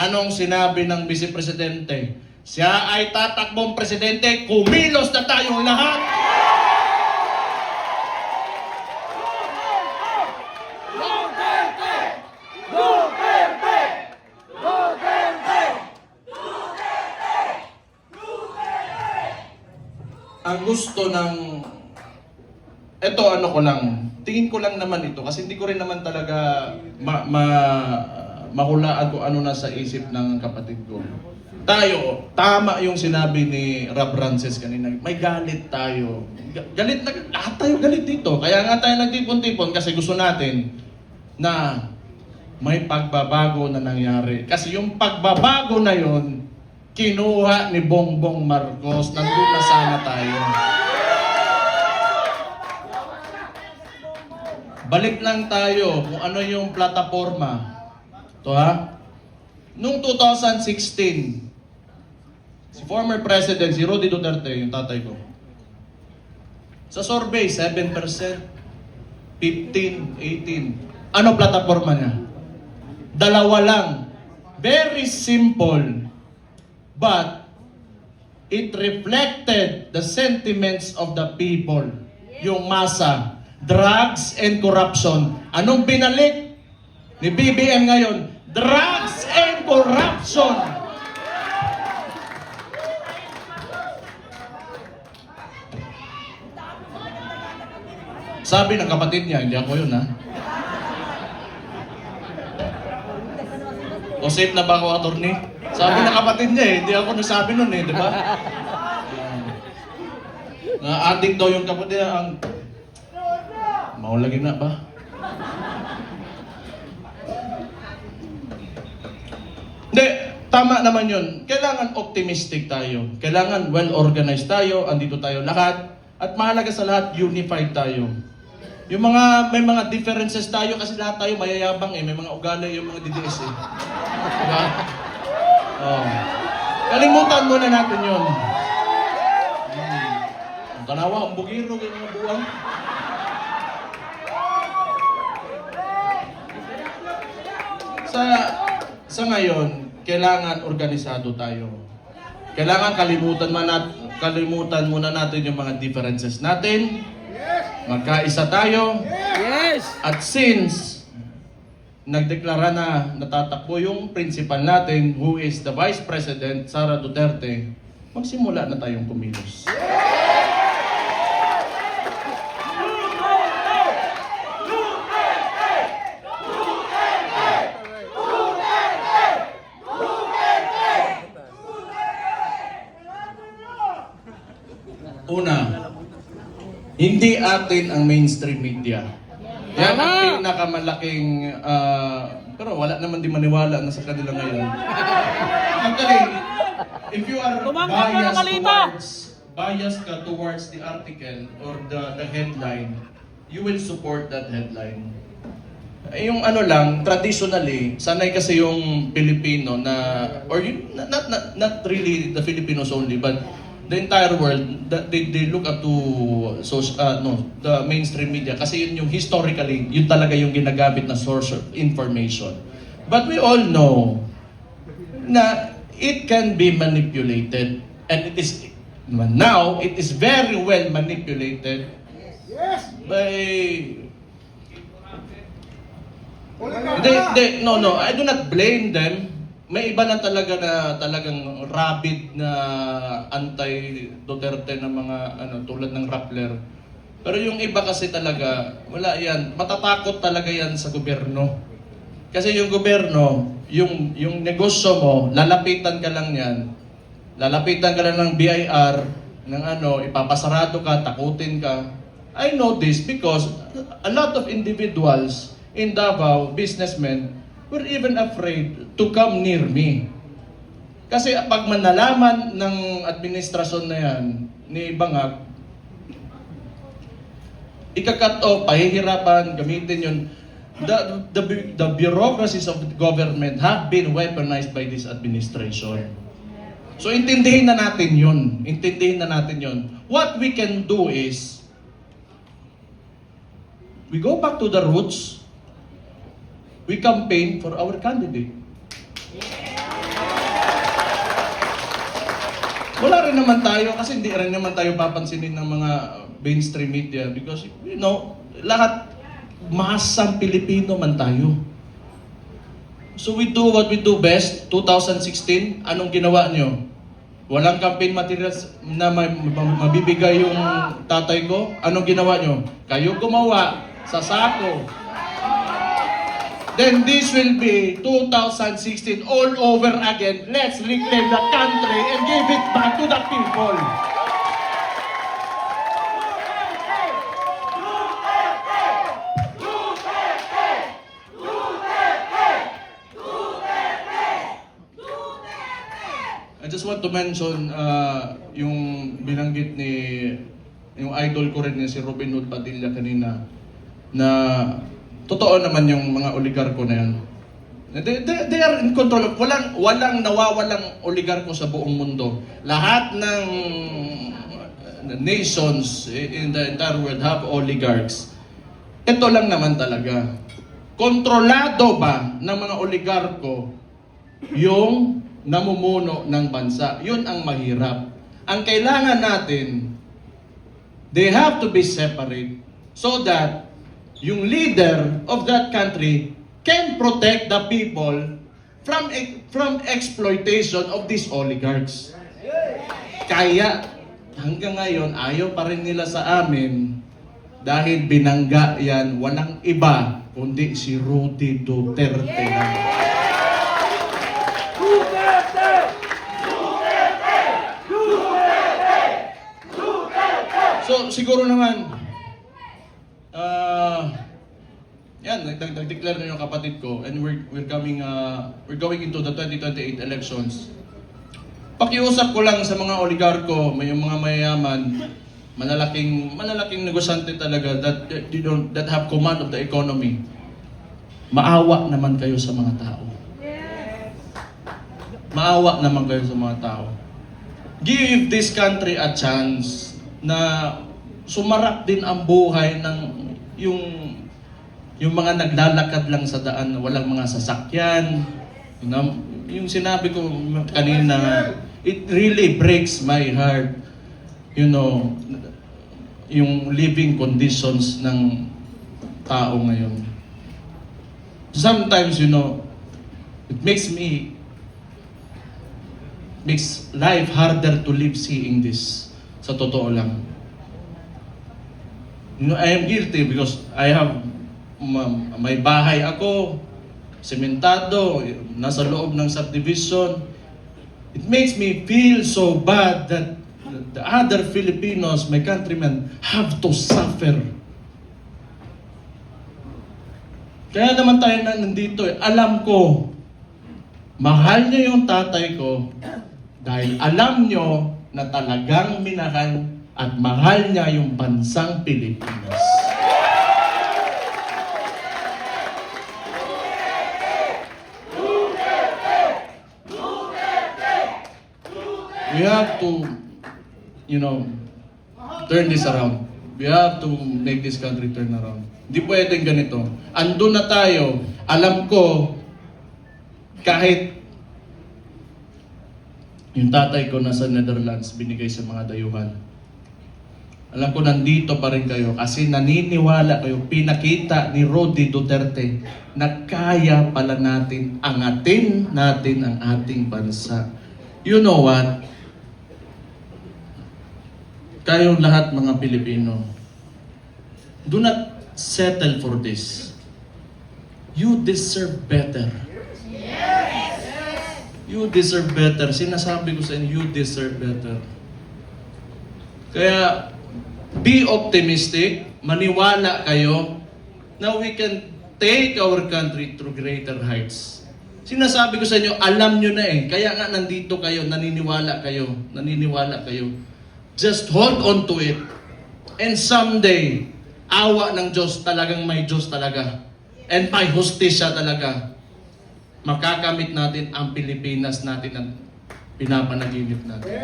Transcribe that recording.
Anong sinabi ng Vice Presidente? Siya ay tatakbong presidente, kumilos na tayong lahat. Ang gusto ng tingin ko lang naman ito kasi hindi ko rin naman talaga mahulaan kung ano nasa isip ng kapatid ko. Tayo, tama yung sinabi ni Rob Francis kanina, may galit tayo. Galit na, lahat tayo galit dito. Kaya nga tayo nagtipon-tipon kasi gusto natin na may pagbabago na nangyari. Kasi yung pagbabago na yon kinuha ni Bongbong Marcos. Nandun na sana tayo. Balik lang tayo kung ano yung plataforma. Ito ha. Noong 2016, si former President, si Rudy Duterte, yung tatay ko, sa survey, 7%, 15, 18. Ano plataforma niya? Dalawa lang. Very simple. But it reflected the sentiments of the people. Yung masa. Drugs and corruption. Anong binalik ni BBM ngayon? Drugs and corruption. Sabi ng kapatid niya, hindi ako yun ha. O safe na ba ako, attorney? Sabi ng kapatid niya eh, hindi ako nasabi nun eh, di ba? Na-addict daw yung kapatid niya, ang maulagin na ba? Hindi, tama naman yun. Kailangan optimistic tayo. Kailangan well-organized tayo, andito tayo lahat. At mahalaga sa lahat, unified tayo. Yung may mga differences tayo kasi lahat tayo mayayabang eh. May mga ugali yung mga DDS eh. Diba? Oh. Kalimutan muna natin yun. Ang tanawa, ang bugiro, yung mga buwang. Sa ngayon, kailangan organisado tayo. Kailangan kalimutan muna natin yung mga differences natin. Magkaisa tayo. Yes! At since nagdeklara na natatakbo yung principal natin, who is the Vice President, Sara Duterte, magsimula na tayong kumilos. Una, hindi atin ang mainstream media. Yan ang pinakamalaking, pero wala naman din maniwala na sa kanila ngayon. Actually, if you are biased towards the article or the headline, you will support that headline. Yung ano lang, traditionally, sanay kasi yung Pilipino na, or not really the Filipinos only, but the entire world, they look up to the mainstream media kasi yun yung historically, yun talaga yung ginagamit na source of information. But we all know na it can be manipulated and it is very well manipulated by no, I do not blame them. May iba na talagang rabid na anti-Duterte na mga tulad ng Rappler. Pero yung iba kasi talaga, wala yan. Matatakot talaga yan sa gobyerno. Kasi yung gobyerno, yung negosyo mo, lalapitan ka lang yan. Lalapitan ka lang ng BIR, ng ipapasarado ka, takutin ka. I know this because a lot of individuals in Davao, businessmen, were even afraid to come near me. Kasi pag manalaman ng administrasyon na yan, ni Bangag, ika-cut off, pahihirapan, gamitin yun. The bureaucracies of the government have been weaponized by this administration. So intindihin na natin yun. Intindihin na natin yun. What we can do is, we go back to the roots. We campaign for our candidate. Wala rin naman tayo, kasi hindi rin naman tayo papansinin ng mga mainstream media because, you know, lahat, masang Pilipino man tayo. So we do what we do best. 2016, anong ginawa nyo? Walang campaign materials na mabibigay yung tatay ko. Anong ginawa nyo? Kayo gumawa sa sako. Then this will be 2016 all over again. Let's reclaim the country and give it back to the people. I just want to mention yung binanggit ni yung idol ko rin ni si Robin Hood Padilla kanina na totoo naman yung mga oligarko na yan. They are in control. Walang nawawalang oligarko sa buong mundo. Lahat ng nations in the entire world have oligarchs. Ito lang naman talaga. Kontrolado ba ng mga oligarko yung namumuno ng bansa? Yun ang mahirap. Ang kailangan natin, they have to be separate so that yung leader of that country can protect the people from exploitation of these oligarchs. Kaya hanggang ngayon ayaw pa rin nila sa amin dahil binangga yan, walang iba kundi si Rudy Duterte lang. So siguro naman yan, nag-declare na yung kapatid ko and we're going into the 2028 elections. Pakiusap ko lang sa mga oligarko, may yung mga mayayaman, malalaking negosyante talaga that have command of the economy. Maawa naman kayo sa mga tao. Maawa naman kayo sa mga tao. Give this country a chance na sumarap din ang buhay ng yung mga naglalakad lang sa daan, walang mga sasakyan. Yung sinabi ko kanina, it really breaks my heart. You know, yung living conditions ng tao ngayon. Sometimes, you know, it makes life harder to live seeing this. Sa totoo lang. You know, I am guilty because I have may bahay ako, sementado, nasa loob ng subdivision. It makes me feel so bad that the other Filipinos, my countrymen, have to suffer. Kaya naman tayo na nandito. Alam ko, mahal niyo yung tatay ko dahil alam niyo na talagang minahal at mahal niya yung bansang Pilipinas. We have to, you know, turn this around. We have to make this country turn around. Hindi pwedeng ganito. Andun na tayo. Alam ko, kahit yung tatay ko nasa Netherlands, binigay sa mga dayuhan. Alam ko nandito pa rin kayo kasi naniniwala kayo, pinakita ni Rudy Duterte na kaya pala natin angatin natin ang ating bansa. You know what? Kayong lahat mga Pilipino, do not settle for this. You deserve better. You deserve better. Sinasabi ko sa inyo, you deserve better. Kaya, be optimistic, maniwala kayo na we can take our country to greater heights. Sinasabi ko sa inyo, alam nyo na eh. Kaya nga nandito kayo, naniniwala kayo. Just hold on to it. And someday, awa ng Diyos, talagang may Diyos talaga. And may hustisya talaga. Makakamit natin ang Pilipinas natin at pinapanaginip natin.